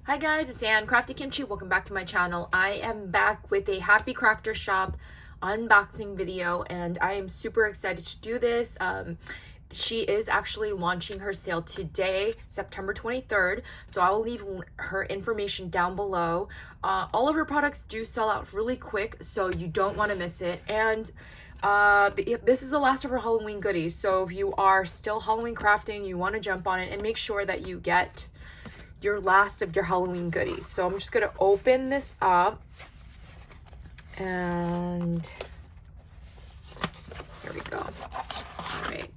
Hi guys, it's Ann, Crafty Kimchi. Welcome back to my channel. I am back with a Happy Crafter Shop unboxing video and I am super excited to do this. She is actually launching her sale today, September 23rd. So I will leave her information down below. All of her products do sell out really quick, so you don't want to miss it. And this is the last of her Halloween goodies. So if you are still Halloween crafting, you want to jump on it and make sure that you get your last of your Halloween goodies. So I'm just gonna open this up and here we go. All right,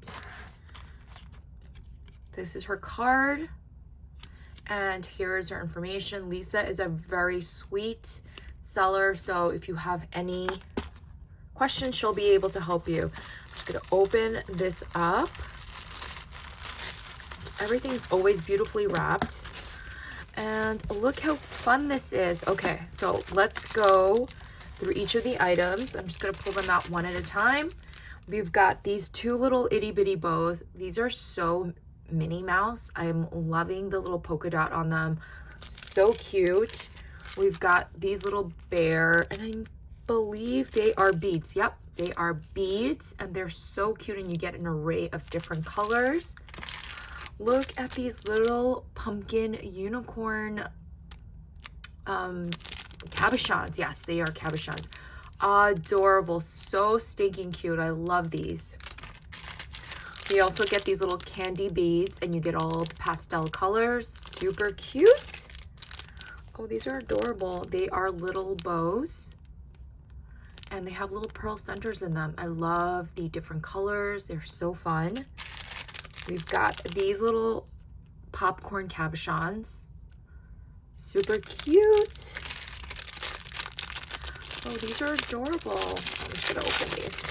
this is her card and here's her information. Lisa is a very sweet seller, so if you have any questions, she'll be able to help you. I'm just gonna open this up. Everything's always beautifully wrapped. And look how fun this is. Okay, so let's go through each of the items. I'm just gonna pull them out one at a time. We've got these two little itty bitty bows. These are so Minnie Mouse. I'm loving the little polka dot on them. So cute. We've got these little bear, and I believe they are beads. Yep, they are beads, and they're so cute, and you get an array of different colors. Look at these little pumpkin unicorn cabochons. Yes, they are cabochons. Adorable. So stinking cute. I love these. We also get these little candy beads, and you get all the pastel colors. Super cute. Oh, these are adorable. They are little bows, and they have little pearl centers in them. I love the different colors. They're so fun. We've got these little popcorn cabochons. Super cute. Oh, these are adorable. I'm just gonna open these.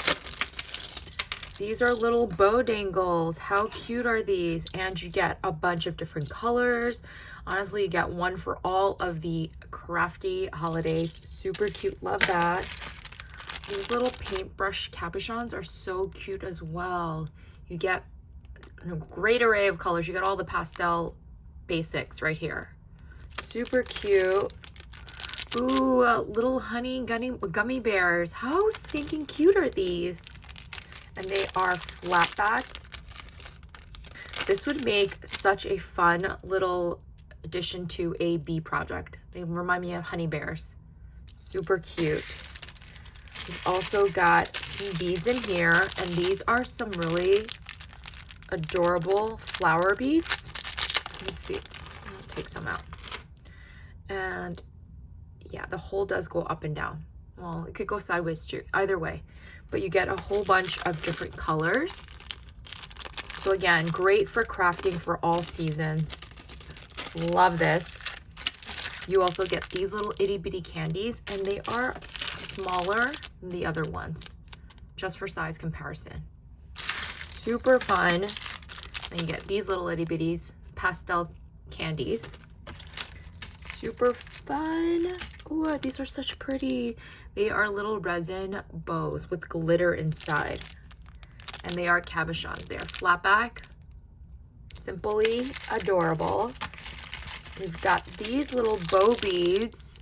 These are little bow dangles. How cute are these? And you get a bunch of different colors. Honestly, you get one for all of the crafty holidays. Super cute, love that. These little paintbrush cabochons are so cute as well. You get a great array of colors. You got all the pastel basics right here. Super cute. Ooh, little honey gummy bears. How stinking cute are these? And they are flat back. This would make such a fun little addition to a bee project. They remind me of honey bears. Super cute. We've also got some beads in here, and these are some really adorable flower beads. Let's see, I'll take some out. And yeah, the hole does go up and down. Well, it could go sideways too, either way, but you get a whole bunch of different colors. So again, great for crafting for all seasons. Love this. You also get these little itty bitty candies, and they are smaller than the other ones, just for size comparison. Super fun. And you get these little itty bitties pastel candies. Super fun. Oh, these are such pretty. They are little resin bows with glitter inside, and they are cabochons. They are flat back, simply adorable. We've got these little bow beads,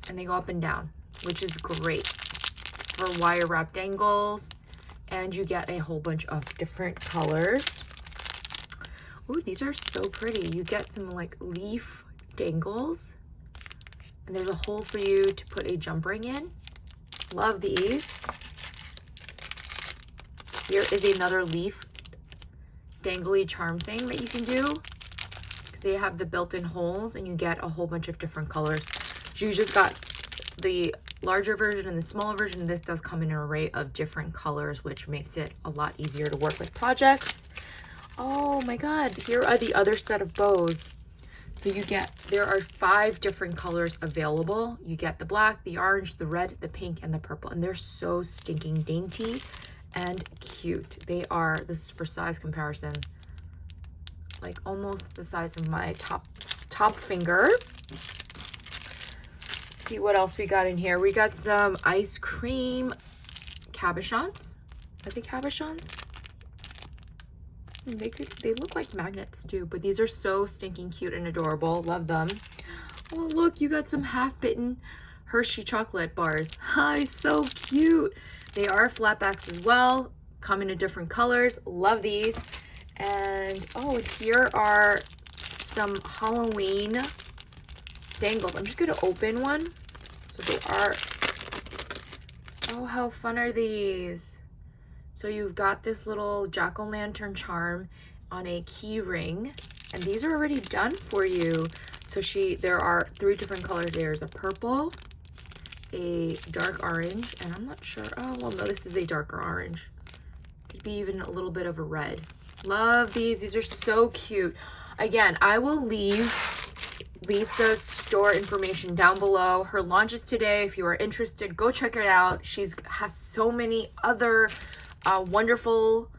and they go up and down, which is great for wire wrap dangles. And you get a whole bunch of different colors. Ooh, these are so pretty. You get some like leaf dangles, and there's a hole for you to put a jump ring in. Love these. Here is another leaf dangly charm thing that you can do, because they have the built-in holes, and you get a whole bunch of different colors. So you just got the larger version and the smaller version. This does come in an array of different colors, which makes it a lot easier to work with projects. Oh my god, here are the other set of bows. So you get, there are 5 different colors available. You get the black, the orange, the red, the pink, and the purple, and they're so stinking dainty and cute. They are, this is for size comparison, like almost the size of my top finger. See what else we got in here. We got some ice cream cabochons. Are they cabochons? They look like magnets too, but these are so stinking cute and adorable. Love them. Oh, look, you got some half-bitten Hershey chocolate bars. Hi, so cute. They are flatbacks as well. Come in different colors. Love these. And oh, here are some Halloween dangles. I'm just gonna open one. So they are, oh, how fun are these? So you've got this little jack-o'-lantern charm on a key ring, and these are already done for you. So there are 3 different colors. There's a purple, a dark orange, and I'm not sure. Oh, well, no, this is a darker orange. Could be even a little bit of a red. Love these. These are so cute. Again, I will leave Lisa's store information down below. Her launch is today. If you are interested, go check it out. Has so many other wonderful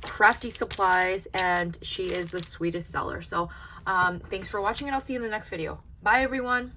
crafty supplies, and she is the sweetest seller. So thanks for watching, and I'll see you in the next video. Bye, everyone.